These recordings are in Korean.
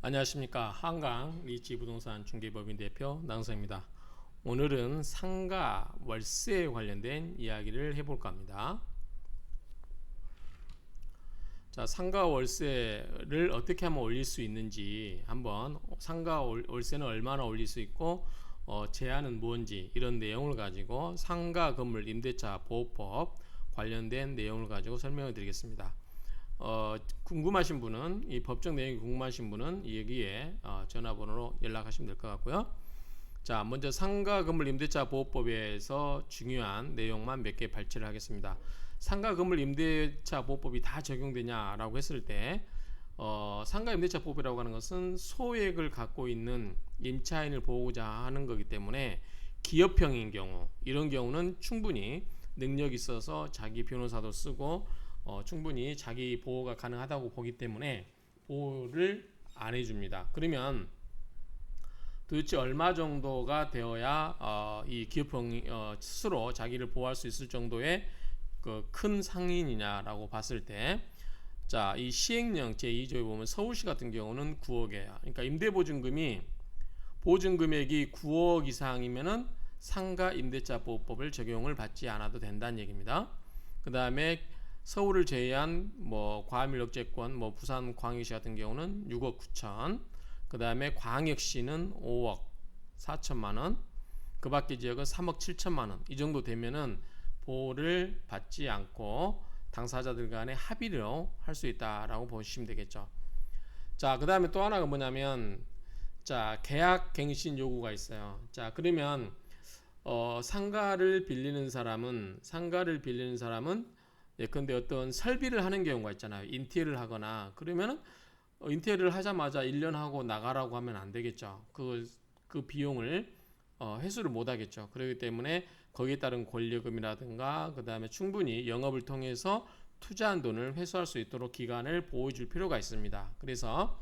안녕하십니까. 한강 리치부동산 중개법인 대표 나은성입니다. 오늘은 상가 월세에 관련된 이야기를 해볼까 합니다. 자, 상가 월세를 어떻게 하면 올릴 수 있는지 한번 상가 월세는 얼마나 올릴 수 있고 제한은 뭔지 이런 내용을 가지고 상가 건물 임대차 보호법 관련된 내용을 가지고 설명을 드리겠습니다. 궁금하신 분은 이 법적 내용이 궁금하신 분은 여기에 전화번호로 연락하시면 될 것 같고요. 자, 먼저 상가 건물 임대차 보호법에서 중요한 내용만 몇 개 발췌를 하겠습니다. 상가 건물 임대차 보호법이 다 적용되냐라고 했을 때 상가 임대차 보호법이라고 하는 것은 소액을 갖고 있는 임차인을 보호하고자 하는 거기 때문에 기업형인 경우 이런 경우는 충분히 능력이 있어서 자기 변호사도 쓰고 충분히 자기 보호가 가능하다고 보기 때문에 보호를 안 해줍니다. 그러면 도대체 얼마 정도가 되어야 이 기업형 스스로 자기를 보호할 수 있을 정도의 그 큰 상인이냐라고 봤을 때, 자, 이 시행령 제2조에 보면 서울시 같은 경우는 9억이에요. 그러니까 임대보증금이 보증금액이 9억 이상이면은 상가 임대차 보호법을 적용을 받지 않아도 된다는 얘기입니다. 그 다음에 서울을 제외한 뭐 과밀억제권, 뭐 부산 광역시 같은 경우는 6억 9천, 그 다음에 광역시는 5억 4천만 원, 그 밖의 지역은 3억 7천만 원. 이 정도 되면은 보호를 받지 않고 당사자들 간의 합의로 할 수 있다라고 보시면 되겠죠. 자, 그 다음에 또 하나가 뭐냐면, 자, 계약 갱신 요구가 있어요. 자, 그러면 상가를 빌리는 사람은 예컨대 어떤 설비를 하는 경우가 있잖아요. 인테리어를 하거나 그러면은 인테리어를 하자마자 1년 하고 나가라고 하면 안 되겠죠. 그 비용을 회수를 못 하겠죠. 그렇기 때문에 거기에 따른 권리금이라든가 그 다음에 충분히 영업을 통해서 투자한 돈을 회수할 수 있도록 기간을 보호해 줄 필요가 있습니다. 그래서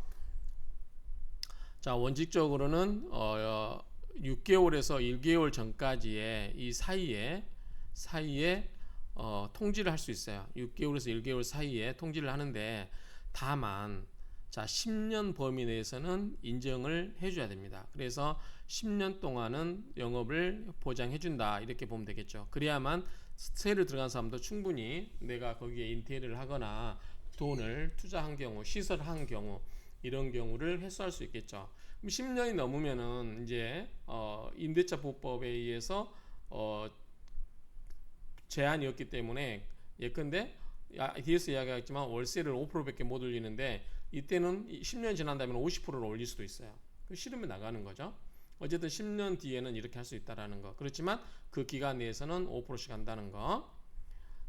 자, 원칙적으로는 6개월에서 1개월 전까지의 이 사이에 통지를 할 수 있어요. 6개월에서 1개월 사이에 통지를 하는데, 다만 자, 10년 범위 내에서는 인정을 해줘야 됩니다. 그래서 10년 동안은 영업을 보장해준다 이렇게 보면 되겠죠. 그래야만 세를 들어간 사람도 충분히 내가 거기에 인테리어를 하거나 돈을 투자한 경우, 시설한 경우 이런 경우를 해소할 수 있겠죠. 10년이 넘으면은 이제 임대차 보호법에 의해서 제한이었기 때문에 예컨대 뒤에서 이야기했지만 월세를 5%밖에 못 올리는데 이때는 10년 지난 다음에 50%를 올릴 수도 있어요. 싫으면 나가는 거죠. 어쨌든 10년 뒤에는 이렇게 할 수 있다라는 거. 그렇지만 그 기간 내에서는 5%씩 한다는 거.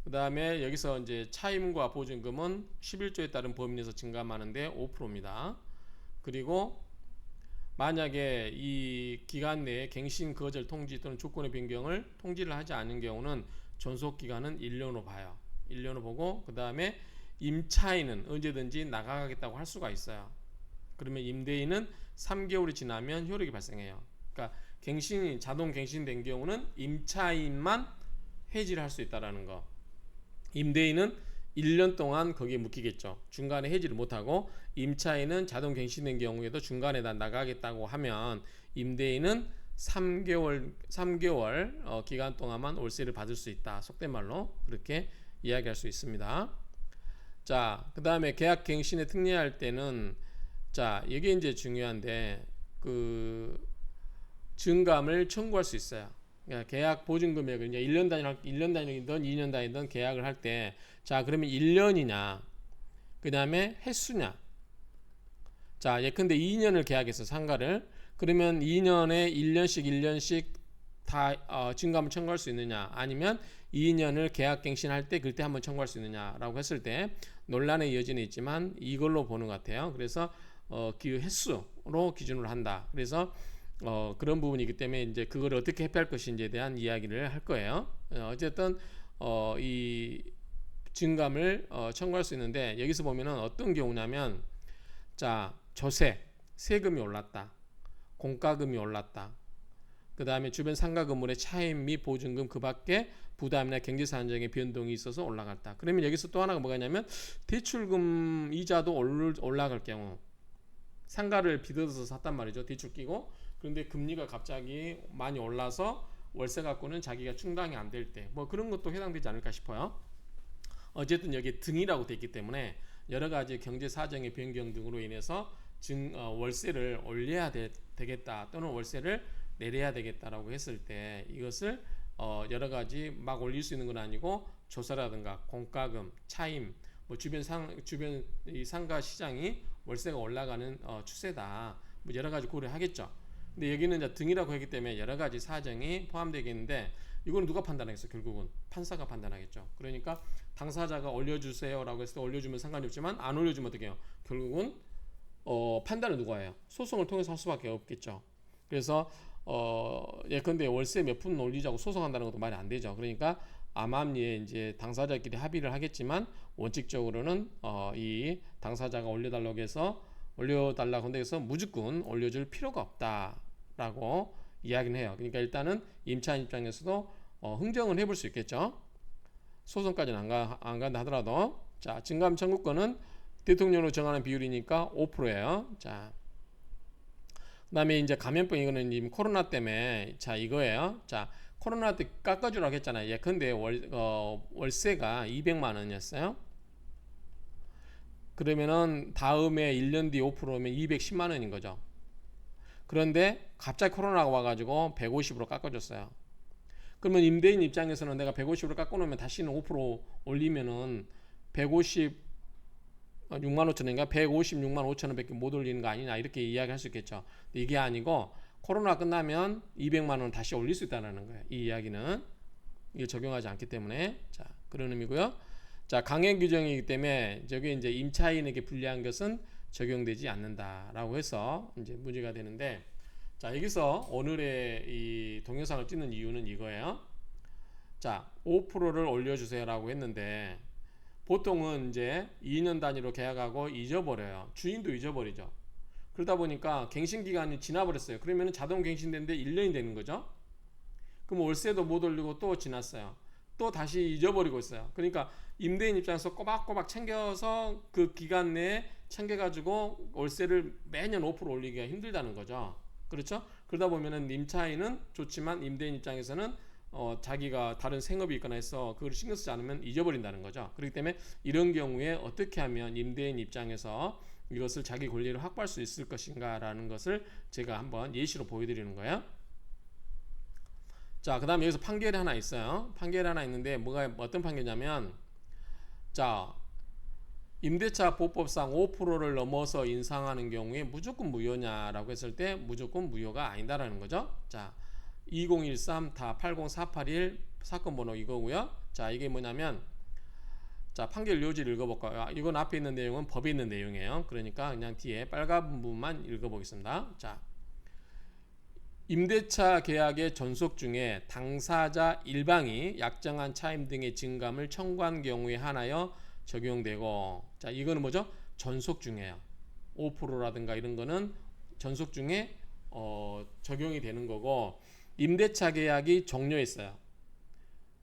그 다음에 여기서 이제 차임과 보증금은 11조에 따른 범위 내에서 증감하는데 5%입니다. 그리고 만약에 이 기간 내에 갱신 거절 통지 또는 조건의 변경을 통지를 하지 않은 경우는 존속 기간은 1년으로 봐요. 1년으로 보고 그 다음에 임차인은 언제든지 나가겠다고 할 수가 있어요. 그러면 임대인은 3개월이 지나면 효력이 발생해요. 그러니까 자동 갱신된 경우는 임차인만 해지를 할 수 있다라는 거. 임대인은 1년 동안 거기에 묶이겠죠. 중간에 해지를 못하고 임차인은 자동 갱신된 경우에도 중간에 다 나가겠다고 하면 임대인은 3개월 기간 동안만 월세를 받을 수 있다. 속된 말로 그렇게 이야기할 수 있습니다. 자, 그 다음에 계약 갱신에 특례할 때는 자, 이게 이제 중요한데 그 증감을 청구할 수 있어요. 그러니까 계약 보증 금액을 이제 1년 단위든 2년 단위든 계약을 할 때, 자, 그러면 1년이냐, 그 다음에 횟수냐. 자, 예컨대 2년을 계약해서 상가를, 그러면 2년에 1년씩 다 증감을 청구할 수 있느냐, 아니면 2년을 계약 갱신할 때 그때 한번 청구할 수 있느냐라고 했을 때 논란의 여지는 있지만 이걸로 보는 것 같아요. 그래서 그 횟수로 기준으로 한다. 그래서 그런 부분이기 때문에 이제 그걸 어떻게 회피할 것인지에 대한 이야기를 할 거예요. 어쨌든 이 증감을 청구할 수 있는데, 여기서 보면은 어떤 경우냐면, 자, 세금이 올랐다, 공과금이 올랐다, 그 다음에 주변 상가 건물의 차임 및 보증금 그 밖에 부담이나 경제사 안정의 변동이 있어서 올라갔다. 그러면 여기서 또 하나가 뭐가 있냐면 대출금 이자도 올라갈 경우, 상가를 빚어서 샀단 말이죠. 대출 끼고. 그런데 금리가 갑자기 많이 올라서 월세 갖고는 자기가 충당이 안 될 때, 뭐 그런 것도 해당되지 않을까 싶어요. 어쨌든 여기 등이라고 돼 있기 때문에 여러 가지 경제 사정의 변경 등으로 인해서 월세를 올려야 되겠다 또는 월세를 내려야 되겠다라고 했을 때 이것을 여러 가지 막 올릴 수 있는 건 아니고 조사라든가 공과금, 차임, 뭐 주변 이 상가 시장이 월세가 올라가는 추세다. 뭐 여러 가지 고려하겠죠. 근데 여기는 이제 등이라고 했기 때문에 여러 가지 사정이 포함되겠는데 이거는 누가 판단하겠어? 결국은 판사가 판단하겠죠. 그러니까 당사자가 올려주세요라고 해서 올려주면 상관이 없지만 안 올려주면 어떻게 해요? 결국은 판단을 누가 해요? 소송을 통해서 할 수밖에 없겠죠. 그래서 예컨대 월세 몇 푼 올리자고 소송한다는 것도 말이 안 되죠. 그러니까 암암리에 이제 당사자끼리 합의를 하겠지만 원칙적으로는 이 당사자가 올려달라고 해서 무조건 올려줄 필요가 없다라고 이야기는 해요. 그러니까 일단은 임차인 입장에서도 흥정을 해볼 수 있겠죠. 소송까지는 안 간다 하더라도 자 증감 청구권은 대통령으로 정하는 비율이니까 5%예요. 자 그다음에 이제 감염병 이거는 지금 코로나 때문에 자 이거예요. 자 코로나 때 깎아주라고 했잖아요. 예컨대 월세가 200만 원이었어요. 그러면은 다음에 1년 뒤 5%면 210만 원인 거죠. 그런데 갑자기 코로나가 와가지고 150으로 깎아줬어요. 그러면 임대인 입장에서는 내가 150으로 깎아놓으면 다시는 5% 올리면은 156만 5천 원인가 156만 5천 원밖에 못 올리는 거 아니냐 이렇게 이야기할 수 있겠죠. 이게 아니고 코로나 끝나면 200만 원 다시 올릴 수 있다는 거예요. 이 이야기는 이게 적용하지 않기 때문에 자 그런 의미고요. 자 강행 규정이기 때문에 저게 이제 임차인에게 불리한 것은 적용되지 않는다라고 해서 이제 문제가 되는데 자 여기서 오늘의 이 동영상을 찍는 이유는 이거예요. 자 5%를 올려주세요라고 했는데 보통은 이제 2년 단위로 계약하고 잊어버려요. 주인도 잊어버리죠. 그러다 보니까 갱신 기간이 지나버렸어요. 그러면 자동 갱신되는데 1년이 되는 거죠. 그럼 월세도 못 올리고 또 지났어요. 또 다시 잊어버리고 있어요. 그러니까 임대인 입장에서 꼬박꼬박 챙겨서 그 기간 내에 챙겨가지고 월세를 매년 5% 올리기가 힘들다는 거죠. 그렇죠? 그러다 보면은 임차인은 좋지만 임대인 입장에서는 자기가 다른 생업이 있거나 해서 그걸 신경 쓰지 않으면 잊어버린다는 거죠. 그렇기 때문에 이런 경우에 어떻게 하면 임대인 입장에서 이것을 자기 권리를 확보할 수 있을 것인가 라는 것을 제가 한번 예시로 보여드리는 거예요. 자, 그 다음에 여기서 판결이 하나 있어요. 판결이 하나 있는데 어떤 판결이냐면 자 임대차 보호법상 5%를 넘어서 인상하는 경우에 무조건 무효냐라고 했을 때 무조건 무효가 아니다라는 거죠. 자 2013-80481 사건 번호 이거고요. 자 이게 뭐냐면 자 판결 요지를 읽어볼까요? 이건 앞에 있는 내용은 법에 있는 내용이에요. 그러니까 그냥 뒤에 빨간 부분만 읽어보겠습니다. 자 임대차 계약의 전속 중에 당사자 일방이 약정한 차임 등의 증감을 청구한 경우에 한하여 적용되고 자 이거는 뭐죠? 전속 중에요. 5%라든가 이런 거는 전속 중에 적용이 되는 거고 임대차 계약이 종료했어요.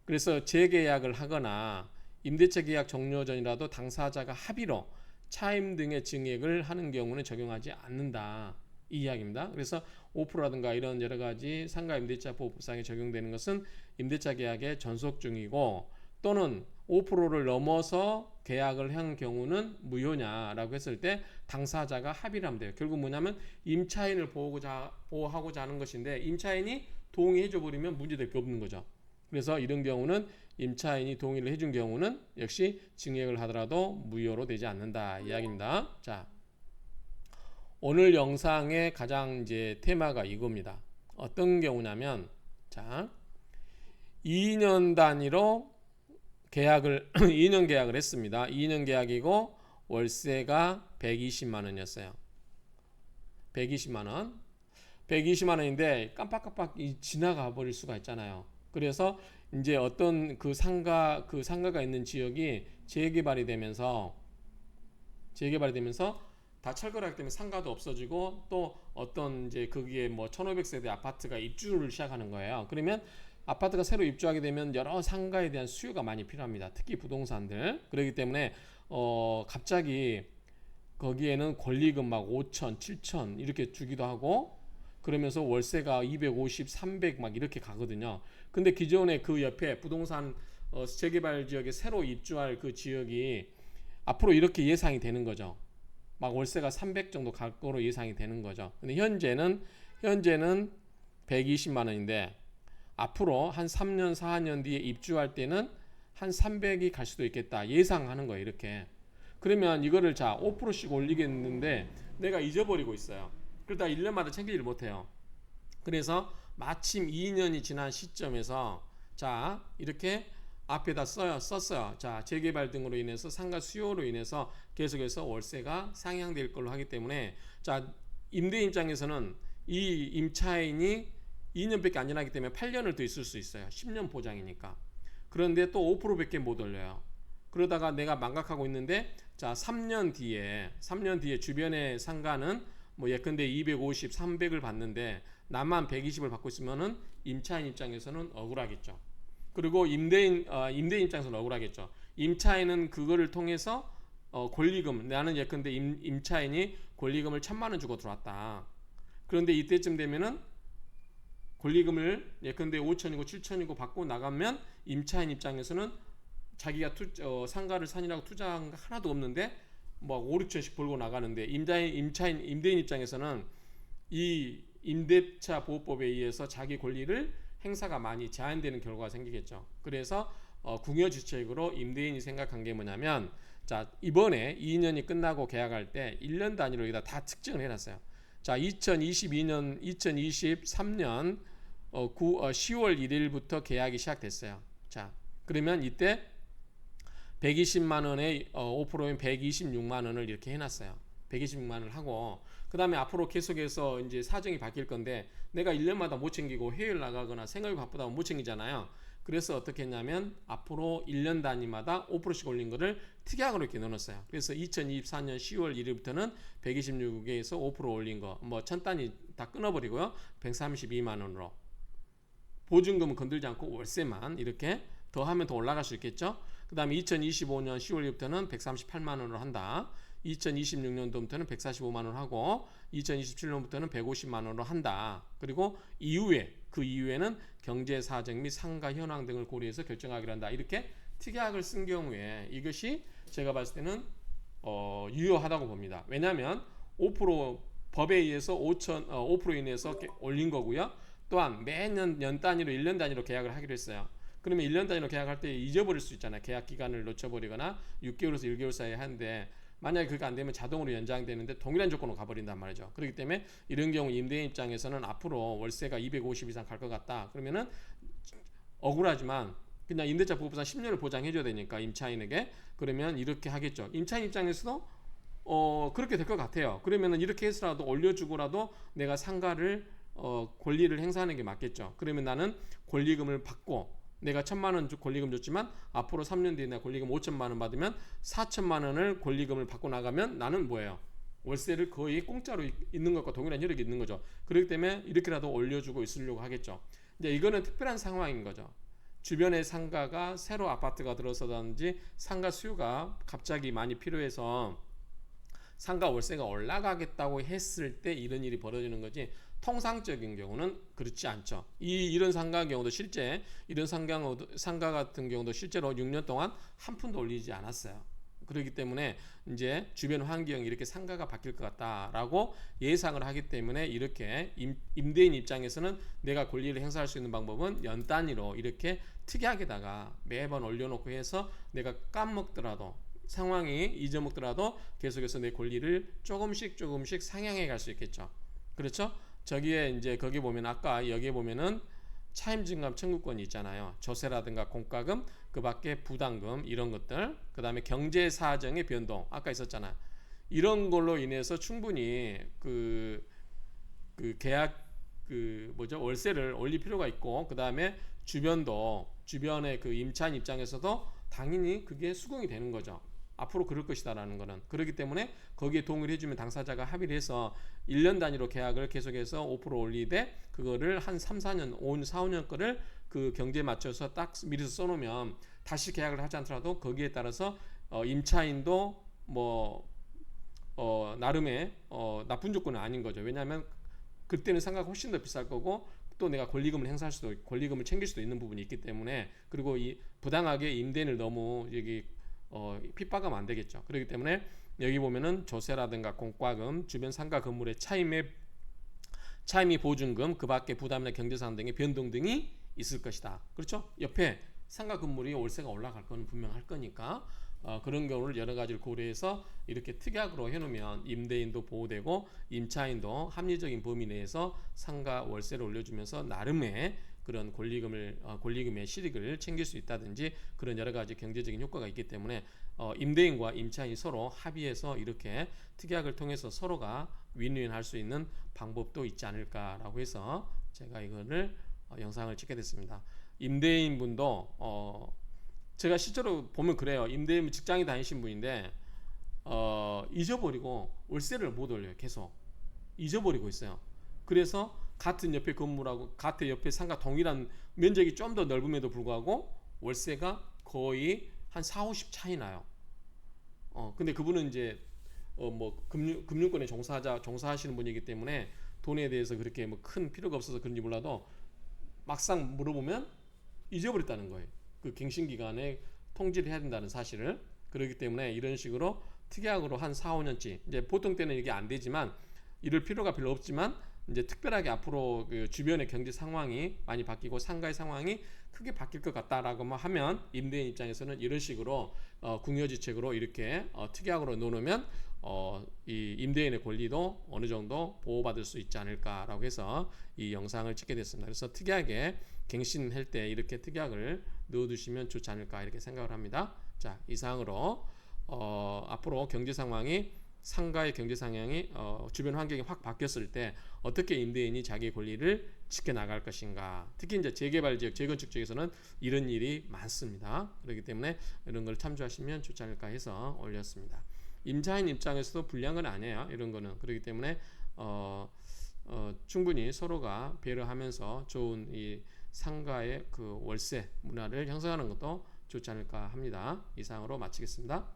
그래서 재계약을 하거나 임대차 계약 종료 전이라도 당사자가 합의로 차임 등의 증액을 하는 경우는 적용하지 않는다. 이 이야기입니다. 그래서 5%라든가 이런 여러 가지 상가 임대차 보호법상에 적용되는 것은 임대차 계약의 전속 중이고 또는 5%를 넘어서 계약을 한 경우는 무효냐라고 했을 때 당사자가 합의를 하면 돼요. 결국 뭐냐면 임차인을 보호하고자 하는 것인데 임차인이 동의해줘 버리면 문제될 게 없는 거죠. 그래서 이런 경우는 임차인이 동의를 해준 경우는 역시 증액을 하더라도 무효로 되지 않는다 이야기입니다. 자, 오늘 영상의 가장 이제 테마가 이겁니다. 어떤 경우냐면 자, 2년 단위로 계약을 2년 계약을 했습니다. 2년 계약이고 월세가 120만 원이었어요. 120만 원. 120만 원인데 깜빡깜빡 지나가 버릴 수가 있잖아요. 그래서 이제 어떤 그 상가가 있는 지역이 재개발이 되면서 다 철거하기 때문에 상가도 없어지고 또 어떤 이제 거기에 뭐 1500세대 아파트가 입주를 시작하는 거예요. 그러면 아파트가 새로 입주하게 되면 여러 상가에 대한 수요가 많이 필요합니다. 특히 부동산들. 그렇기 때문에 갑자기 거기에는 권리금 막 5천, 7천 이렇게 주기도 하고 그러면서 월세가 250, 300 막 이렇게 가거든요. 근데 기존에 그 옆에 부동산 재개발 지역에 새로 입주할 그 지역이 앞으로 이렇게 예상이 되는 거죠. 막 월세가 300 정도 갈 거로 예상이 되는 거죠. 근데 현재는 120만 원인데 앞으로 한 3년, 4년 뒤에 입주할 때는 한 300이 갈 수도 있겠다 예상하는 거예요. 이렇게. 그러면 이거를 자 5%씩 올리겠는데 내가 잊어버리고 있어요. 그러다 1년마다 챙기지를 못해요. 그래서 마침 2년이 지난 시점에서 자 이렇게 앞에다 썼어요. 자 재개발 등으로 인해서 상가 수요로 인해서 계속해서 월세가 상향될 걸로 하기 때문에 자 임대인 입장에서는 이 임차인이 2년밖에 안 지나기 때문에 8년을 더 있을 수 있어요. 10년 보장이니까. 그런데 또 5%밖에 못 올려요. 그러다가 내가 망각하고 있는데 자 3년 뒤에 주변의 상가는 뭐 예컨대 250, 300을 받는데 나만 120을 받고 있으면은 임차인 입장에서는 억울하겠죠. 그리고 임대인 입장에서는 억울하겠죠. 임차인은 그거를 통해서 권리금 나는 예컨대 임차인이 권리금을 1,000만 원 주고 들어왔다. 그런데 이때쯤 되면은 권리금을 예컨대 5천이고 7천이고 받고 나가면 임차인 입장에서는 자기가 상가를 사느라고 투자한 거 하나도 없는데 뭐 5, 6천씩 벌고 나가는데 임대인 입장에서는 이 임대차 보호법에 의해서 자기 권리를 행사가 많이 제한되는 결과가 생기겠죠. 그래서 궁여지책으로 임대인이 생각한 게 뭐냐면 자 이번에 2년이 끝나고 계약할 때 1년 단위로 여기다 다 측정을 해놨어요. 자 2023년 10월 1일부터 계약이 시작됐어요. 자 그러면 이때 120만 원에 5%면 126만 원을 이렇게 해놨어요. 126만 원을 하고 그 다음에 앞으로 계속해서 이제 사정이 바뀔 건데 내가 1년마다 못 챙기고 해외를 나가거나 생각이 바쁘다고 못 챙기잖아요. 그래서 어떻게 했냐면 앞으로 1년 단위마다 5%씩 올린 거를 특약으로 이렇게 넣어놨어요. 그래서 2024년 10월 1일부터는 126에서 5% 올린 거 뭐 천 단위 다 끊어버리고요. 132만 원으로 보증금은 건들지 않고 월세만 이렇게 더 하면 더 올라갈 수 있겠죠. 그 다음에 2025년 10월 1일부터는 138만 원으로 한다. 2026년도부터는 145만 원 하고 2027년부터는 150만 원으로 한다. 그리고 그 이후에는 경제 사정 및 상가 현황 등을 고려해서 결정하기로 한다. 이렇게 특약을 쓴 경우에 이것이 제가 봤을 때는 유효하다고 봅니다. 왜냐하면 5% 법에 의해서 5% 인해서 올린 거고요. 또한 매년 연 단위로 1년 단위로 계약을 하기로 했어요. 그러면 1년 단위로 계약할 때 잊어버릴 수 있잖아요. 계약 기간을 놓쳐버리거나 6개월에서 1개월 사이에 하는데 만약에 그게 안 되면 자동으로 연장되는데 동일한 조건으로 가버린단 말이죠. 그렇기 때문에 이런 경우 임대인 입장에서는 앞으로 월세가 250 이상 갈 것 같다. 그러면은 억울하지만 그냥 임대차 보호부상 10년을 보장해줘야 되니까 임차인에게 그러면 이렇게 하겠죠. 임차인 입장에서도 그렇게 될 것 같아요. 그러면은 이렇게 해서라도 올려주고라도 내가 상가를 권리를 행사하는 게 맞겠죠. 그러면 나는 권리금을 받고 내가 1,000만 원 권리금 줬지만 앞으로 3년 뒤에 내가 권리금 5천만 원 받으면 4천만 원을 권리금을 받고 나가면 나는 뭐예요? 월세를 거의 공짜로 있는 것과 동일한 혈액이 있는 거죠. 그렇기 때문에 이렇게라도 올려주고 있으려고 하겠죠. 이제 이거는 특별한 상황인 거죠. 주변에 상가가 새로 아파트가 들어서든지 상가 수요가 갑자기 많이 필요해서 상가 월세가 올라가겠다고 했을 때 이런 일이 벌어지는 거지 통상적인 경우는 그렇지 않죠. 이런 상가 경우도 실제 이런 상가 같은 경우도 실제로 6년 동안 한 푼도 올리지 않았어요. 그렇기 때문에 이제 주변 환경이 이렇게 상가가 바뀔 것 같다라고 예상을 하기 때문에 이렇게 임대인 입장에서는 내가 권리를 행사할 수 있는 방법은 연 단위로 이렇게 특이하게다가 매번 올려놓고 해서 내가 까먹더라도 상황이 잊어먹더라도 계속해서 내 권리를 조금씩 상향해 갈 수 있겠죠. 그렇죠? 저기에 이제 거기 보면 아까 여기에 보면은 차임증감 청구권이 있잖아요. 조세라든가 공과금, 그 밖에 부담금 이런 것들, 그 다음에 경제 사정의 변동 아까 있었잖아요. 이런 걸로 인해서 충분히 그 계약 월세를 올릴 필요가 있고, 그 다음에 주변의 그 임차인 입장에서도 당연히 그게 수긍이 되는 거죠. 앞으로 그럴 것이다라는 거는. 그렇기 때문에 거기에 동의를 해주면 당사자가 합의를 해서 1년 단위로 계약을 계속해서 5% 올리되 그거를 한 3, 4년, 4, 5년 거를 그 경제에 맞춰서 딱 미리서 써놓으면 다시 계약을 하지 않더라도 거기에 따라서 임차인도 뭐 나름의 나쁜 조건은 아닌 거죠. 왜냐하면 그때는 상가가 훨씬 더 비쌀 거고 또 내가 권리금을 행사할 수도 권리금을 챙길 수도 있는 부분이 있기 때문에 그리고 이 부당하게 임대인을 너무 여기 핍박하면 안 되겠죠. 그렇기 때문에 여기 보면은 조세라든가 공과금, 주변 상가 건물의 차임이 보증금, 그 밖에 부담이나 경제상 등의 변동 등이 있을 것이다. 그렇죠? 옆에 상가 건물이 월세가 올라갈 거는 분명할 거니까 그런 경우를 여러 가지를 고려해서 이렇게 특약으로 해놓으면 임대인도 보호되고 임차인도 합리적인 범위 내에서 상가 월세를 올려주면서 나름의 그런 권리금의 실익을 챙길 수 있다든지 그런 여러 가지 경제적인 효과가 있기 때문에 임대인과 임차인이 서로 합의해서 이렇게 특약을 통해서 서로가 윈윈할 수 있는 방법도 있지 않을까라고 해서 제가 이거를 영상을 찍게 됐습니다. 임대인분도 제가 실제로 보면 그래요. 임대인 직장에 다니신 분인데 잊어버리고 월세를 못 올려요. 계속 잊어버리고 있어요. 그래서 같은 옆에 건물하고 같은 옆에 상가 동일한 면적이 좀 더 넓음에도 불구하고 월세가 거의 한 4, 50 차이 나요. 근데 그분은 이제 뭐 금융권에 종사하시는 분이기 때문에 돈에 대해서 그렇게 뭐 큰 필요가 없어서 그런지 몰라도 막상 물어보면 잊어버렸다는 거예요. 그 갱신 기간에 통지를 해야 된다는 사실을. 그렇기 때문에 이런 식으로 특약으로 한 4, 5년치 이제 보통 때는 이게 안 되지만 이럴 필요가 별로 없지만 이제 특별하게 앞으로 그 주변의 경제 상황이 많이 바뀌고 상가의 상황이 크게 바뀔 것 같다라고 하면 임대인 입장에서는 이런 식으로 궁여지책으로 이렇게 특약으로 놓으면 이 임대인의 권리도 어느 정도 보호받을 수 있지 않을까라고 해서 이 영상을 찍게 됐습니다. 그래서 특약에 갱신할 때 이렇게 특약을 넣어두시면 좋지 않을까 이렇게 생각을 합니다. 자, 이상으로 앞으로 경제 상황이 상가의 경제 상황이 주변 환경이 확 바뀌었을 때 어떻게 임대인이 자기의 권리를 지켜나갈 것인가. 특히 이제 재개발 지역, 재건축 지역에서는 이런 일이 많습니다. 그렇기 때문에 이런 걸 참조하시면 좋지 않을까 해서 올렸습니다. 임차인 입장에서도 불리한 건 아니에요. 이런 거는. 그렇기 때문에 충분히 서로가 배려하면서 좋은 이 상가의 그 월세 문화를 형성하는 것도 좋지 않을까 합니다. 이상으로 마치겠습니다.